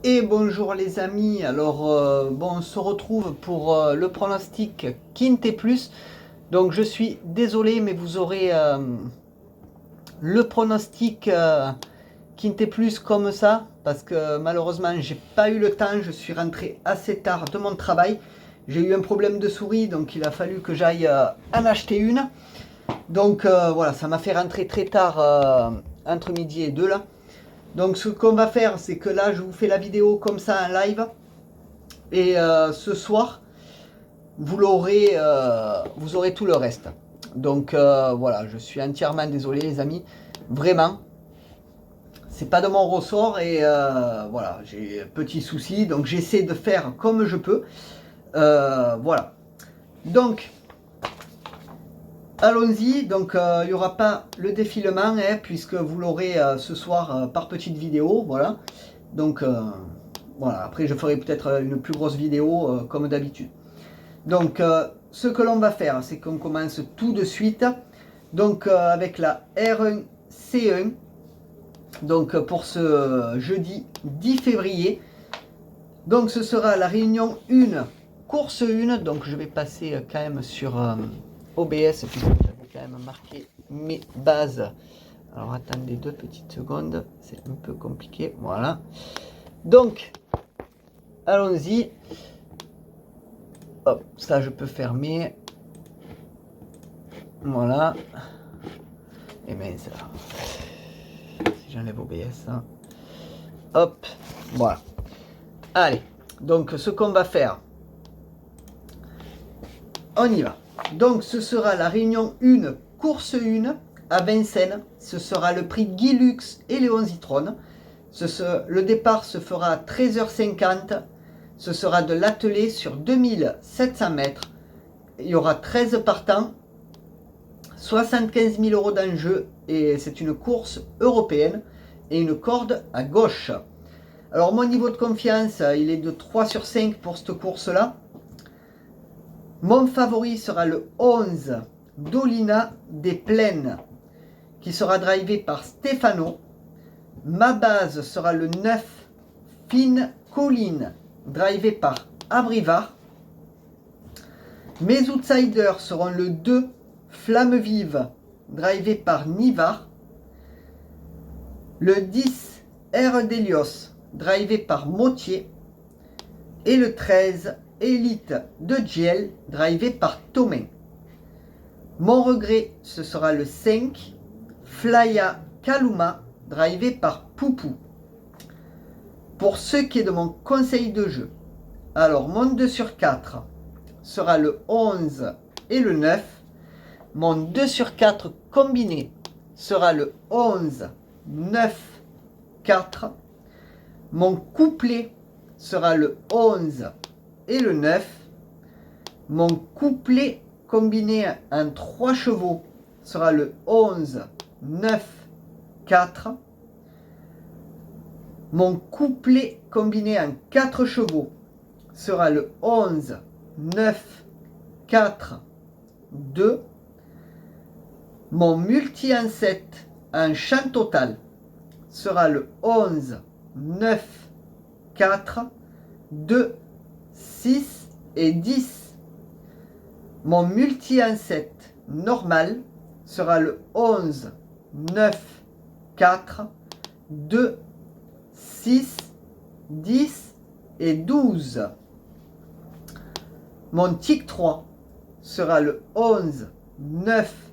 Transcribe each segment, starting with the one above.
Et bonjour les amis, alors bon, on se retrouve pour le pronostic Quinte Plus. Donc je suis désolé, mais vous aurez le pronostic Quinte Plus comme ça, parce que malheureusement j'ai pas eu le temps, je suis rentré assez tard de mon travail. J'ai eu un problème de souris, donc il a fallu que j'aille en acheter une. Donc voilà, ça m'a fait rentrer très tard entre midi et 2 là. Donc ce qu'on va faire, c'est que là, je vous fais la vidéo comme ça en live. Et ce soir, vous aurez tout le reste. Donc voilà, je suis entièrement désolé les amis. Vraiment, c'est pas de mon ressort et voilà, j'ai un petit souci. Donc j'essaie de faire comme je peux. Voilà. Donc, allons-y. Donc il n'y aura pas le défilement, hein, puisque vous l'aurez ce soir par petite vidéo. Voilà. Donc voilà, après je ferai peut-être une plus grosse vidéo comme d'habitude. Donc ce que l'on va faire, c'est qu'on commence tout de suite. Donc avec la R1C1. Donc pour ce jeudi 10 février. Donc ce sera la réunion 1, course 1. Donc je vais passer quand même sur OBS, puisque j'avais quand même marqué mes bases. Alors attendez 2 petites secondes, c'est un peu compliqué. Voilà. Donc, allons-y. Hop, ça je peux fermer. Voilà. Et bien ça. Si j'enlève OBS. Hein. Hop, voilà. Allez, donc ce qu'on va faire. On y va. Donc ce sera la réunion 1, course 1 à Vincennes. Ce sera le prix Guy Lux et Léon Zitrone. Le départ se fera à 13h50. Ce sera de l'attelé sur 2700 mètres. Il y aura 13 partants, 75 000 € d'enjeu et c'est une course européenne et une corde à gauche. Alors mon niveau de confiance, il est de 3 sur 5 pour cette course-là. Mon favori sera le 11, Dolina des Plaines, qui sera drivé par Stefano. Ma base sera le 9, Fine Colline, drivé par Abrivard. Mes outsiders seront le 2, Flamme Vive, drivé par Nivard. Le 10, R d'Elios, drivé par Motier. Et le 13, Elite de Giel, drivé par Thomain. Mon regret, ce sera le 5, Flya Kaluma, drivé par Poupou. Pour ce qui est de mon conseil de jeu, alors mon 2 sur 4 sera le 11 et le 9. Mon 2 sur 4 combiné sera le 11, 9, 4. Mon couplet sera le 11 et le 9. Mon couplet combiné en 3 chevaux sera le 11, 9, 4. Mon couplet combiné en 4 chevaux sera le 11, 9, 4, 2. Mon multi en 7 en champ total sera le 11, 9, 4, 2, 6 et 10. Mon multi en 7 normal sera le 11, 9, 4, 2, 6, 10 et 12. Mon tic 3 sera le 11, 9,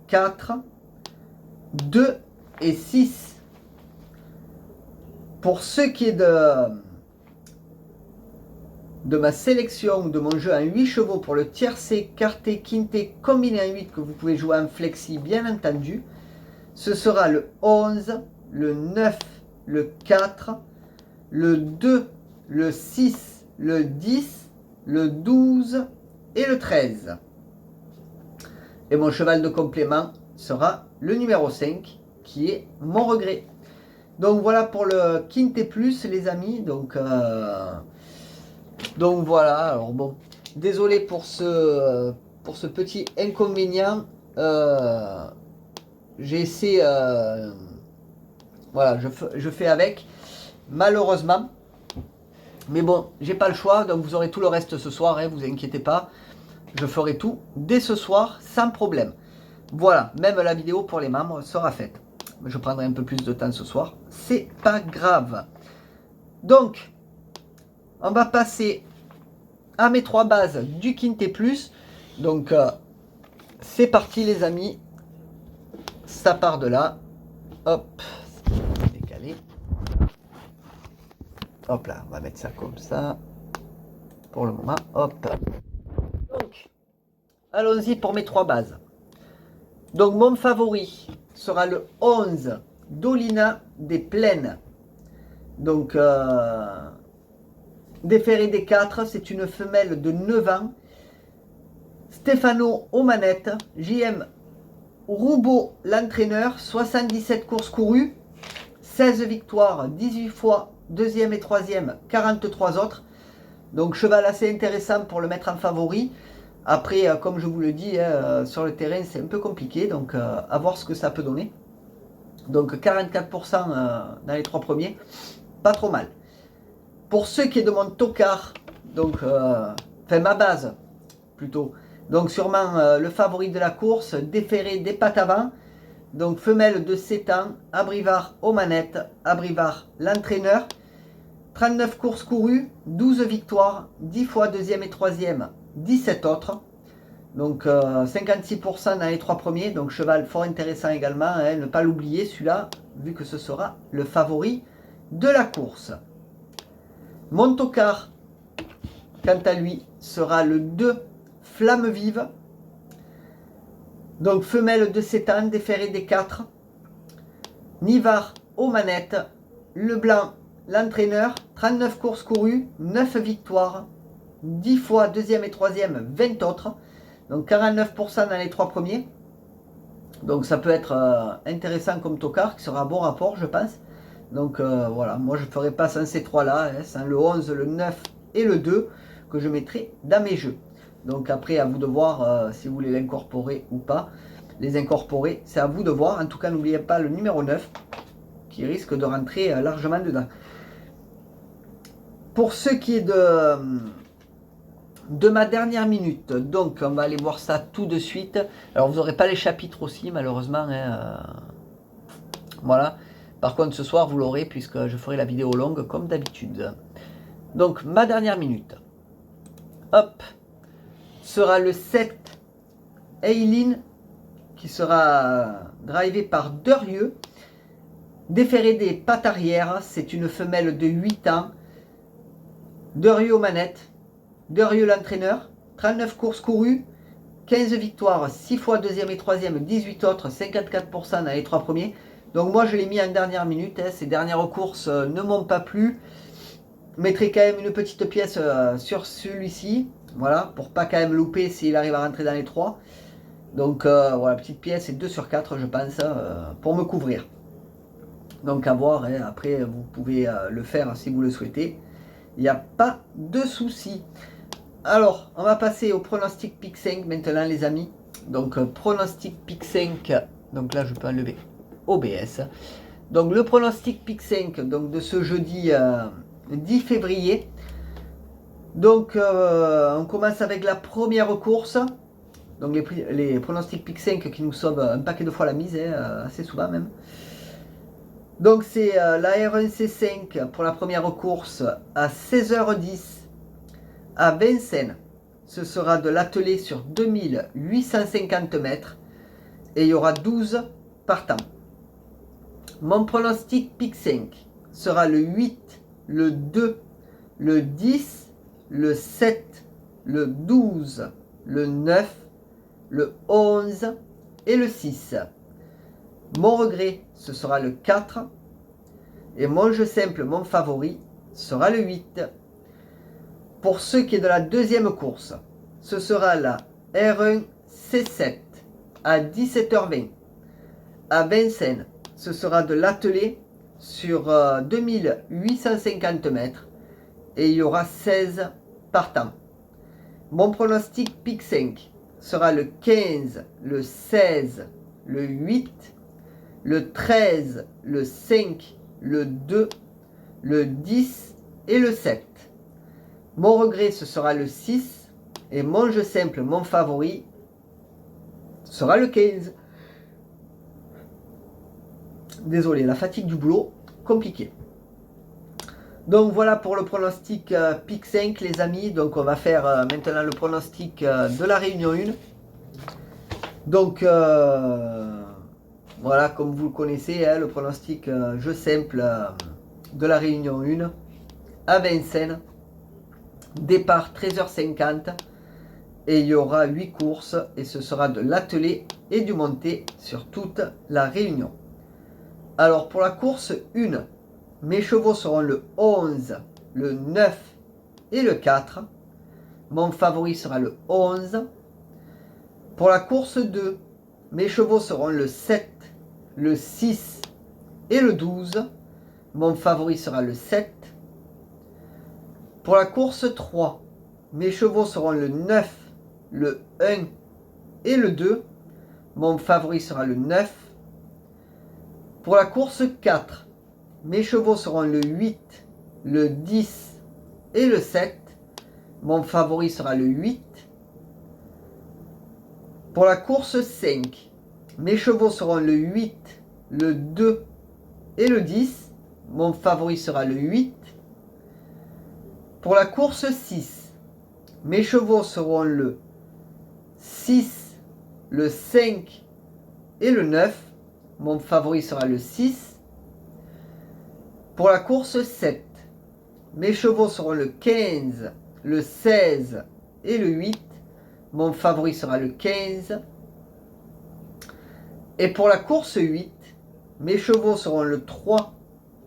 4, 2 et 6. Pour ce qui est de ma sélection, de mon jeu en 8 chevaux pour le tiercé, quarté, quinté, combiné en 8 que vous pouvez jouer en flexi bien entendu, ce sera le 11, le 9, le 4, le 2, le 6, le 10, le 12 et le 13. Et mon cheval de complément sera le numéro 5 qui est mon regret. Donc voilà pour le Quinte Plus les amis. Donc voilà, alors bon, désolé pour ce petit inconvénient. J'ai essayé, voilà, je fais avec. Malheureusement, Mais bon, j'ai pas le choix, donc vous aurez tout le reste ce soir, hein, vous inquiétez pas. Je ferai tout dès ce soir, sans problème. Voilà, même la vidéo pour les membres sera faite. Je prendrai un peu plus de temps ce soir, c'est pas grave. Donc, on va passer à mes 3 bases du Quintet Plus. Donc, c'est parti les amis. Ça part de là. Hop, décalé. Hop là, on va mettre ça comme ça. Pour le moment, hop. Donc, allons-y pour mes 3 bases. Donc, mon favori sera le 11 Dolina des Plaines. Donc, déféré des 4, c'est une femelle de 9 ans. Stefano aux manettes, JM Roubaud l'entraîneur, 77 courses courues, 16 victoires, 18 fois, deuxième et troisième, 43 autres. Donc cheval assez intéressant pour le mettre en favori. Après, comme je vous le dis, sur le terrain c'est un peu compliqué, donc à voir ce que ça peut donner. Donc 44% dans les 3 premiers, pas trop mal. Pour ce qui est de mon tocard, donc enfin ma base plutôt, donc sûrement le favori de la course, déféré des pattes avant. Donc femelle de 7 ans, Abrivard aux manettes, Abrivard l'entraîneur. 39 courses courues, 12 victoires, 10 fois deuxième et troisième, 17 autres. Donc 56% dans les 3 premiers. Donc cheval fort intéressant également, hein, ne pas l'oublier celui-là, vu que ce sera le favori de la course. Mon tocard, quant à lui, sera le 2 Flamme Vive. Donc femelle de 7 ans, déféré des 4. Nivard aux manettes. Leblanc, l'entraîneur. 39 courses courues, 9 victoires. 10 fois deuxième et troisième, 20 autres. Donc 49% dans les 3 premiers. Donc ça peut être intéressant comme tocard, qui sera à bon rapport, je pense. Donc voilà, moi je ne ferai pas sans ces 3-là, hein, sans le 11, le 9 et le 2, que je mettrai dans mes jeux. Donc après, à vous de voir si vous voulez l'incorporer ou pas. Les incorporer, c'est à vous de voir. En tout cas, n'oubliez pas le numéro 9, qui risque de rentrer largement dedans. Pour ce qui est de ma dernière minute, donc on va aller voir ça tout de suite. Alors vous n'aurez pas les chapitres aussi, malheureusement. Hein, voilà. Par contre, ce soir, vous l'aurez, puisque je ferai la vidéo longue, comme d'habitude. Donc, ma dernière minute. Hop. Sera le 7 Eileen, qui sera drivé par Derieux. Déféré des pattes arrière, c'est une femelle de 8 ans. Derieux aux manettes. Derieux l'entraîneur. 39 courses courues. 15 victoires, 6 fois deuxième et troisième, 18 autres, 54% dans les 3 premiers. Donc moi je l'ai mis en dernière minute, hein. Ces dernières courses ne m'ont pas plu. Je mettrai quand même une petite pièce sur celui-ci. Voilà, pour pas quand même louper s'il arrive à rentrer dans les 3. Donc voilà, petite pièce et 2 sur 4 je pense, pour me couvrir. Donc à voir, hein. Après vous pouvez le faire si vous le souhaitez. Il n'y a pas de souci. Alors, on va passer au pronostic Pic 5 maintenant les amis. Donc pronostic Pic 5, donc là je peux enlever OBS. Donc le pronostic Pic 5 donc, de ce jeudi 10 février. Donc on commence avec la première course. Donc les pronostics Pic 5 qui nous sauvent un paquet de fois la mise, hein, assez souvent même. Donc c'est la R1C5 pour la première course à 16h10 à Vincennes. Ce sera de l'attelé sur 2850 mètres et il y aura 12 partants. Mon pronostic Pic 5 sera le 8, le 2, le 10, le 7, le 12, le 9, le 11 et le 6. Mon regret, ce sera le 4. Et mon jeu simple, mon favori, sera le 8. Pour ce qui est de la deuxième course, ce sera la R1C7 à 17h20 à Vincennes. Ce sera de l'attelé sur 2850 mètres et il y aura 16 partants. Mon pronostic Pic 5 sera le 15, le 16, le 8, le 13, le 5, le 2, le 10 et le 7. Mon regret, ce sera le 6. Et mon jeu simple, mon favori, sera le 15. Désolé, la fatigue du boulot, compliqué. Donc voilà pour le pronostic pick 5 les amis. Donc on va faire maintenant le pronostic de la réunion 1. Donc voilà, comme vous le connaissez, hein, le pronostic jeu simple de la réunion 1 à Vincennes. Départ 13h50 et il y aura 8 courses et ce sera de l'attelé et du monté sur toute la réunion. Alors pour la course 1, mes chevaux seront le 11, le 9 et le 4. Mon favori sera le 11. Pour la course 2, mes chevaux seront le 7, le 6 et le 12. Mon favori sera le 7. Pour la course 3, mes chevaux seront le 9, le 1 et le 2. Mon favori sera le 9. Pour la course 4, mes chevaux seront le 8, le 10 et le 7. Mon favori sera le 8. Pour la course 5, mes chevaux seront le 8, le 2 et le 10. Mon favori sera le 8. Pour la course 6, mes chevaux seront le 6, le 5 et le 9. Mon favori sera le 6. Pour la course 7, mes chevaux seront le 15, le 16 et le 8. Mon favori sera le 15. Et pour la course 8, mes chevaux seront le 3,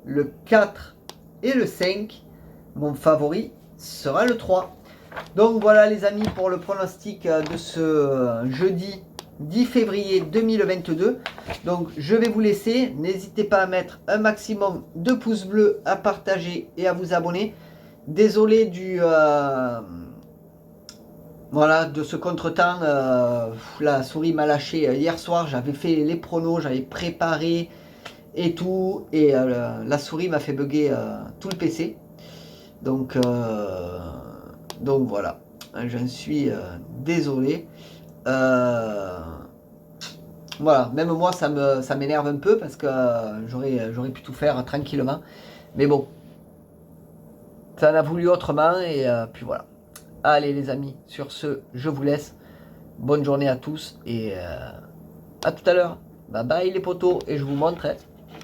le 4 et le 5. Mon favori sera le 3. Donc voilà les amis pour le pronostic de ce jeudi 10 février 2022. Donc je vais vous laisser. N'hésitez pas à mettre un maximum de pouces bleus, à partager et à vous abonner. Désolé du voilà, de ce contretemps. La souris m'a lâché hier soir. J'avais fait les pronos, j'avais préparé et tout. Et la souris m'a fait bugger tout le PC. Donc voilà, j'en suis désolé. Voilà, même moi ça m'énerve un peu parce que j'aurais pu tout faire tranquillement. Mais bon, ça en a voulu autrement et puis voilà. Allez les amis, sur ce, je vous laisse. Bonne journée à tous et à tout à l'heure. Bye bye les potos et je vous montre.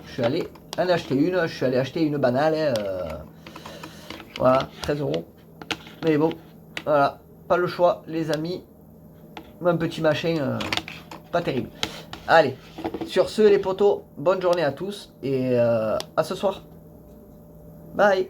Je suis allé en acheter une, je suis allé acheter une banale. Voilà, 13 €. Mais bon, voilà, pas le choix, les amis. Un petit machin, pas terrible. Allez, sur ce, les potos, bonne journée à tous et à ce soir. Bye.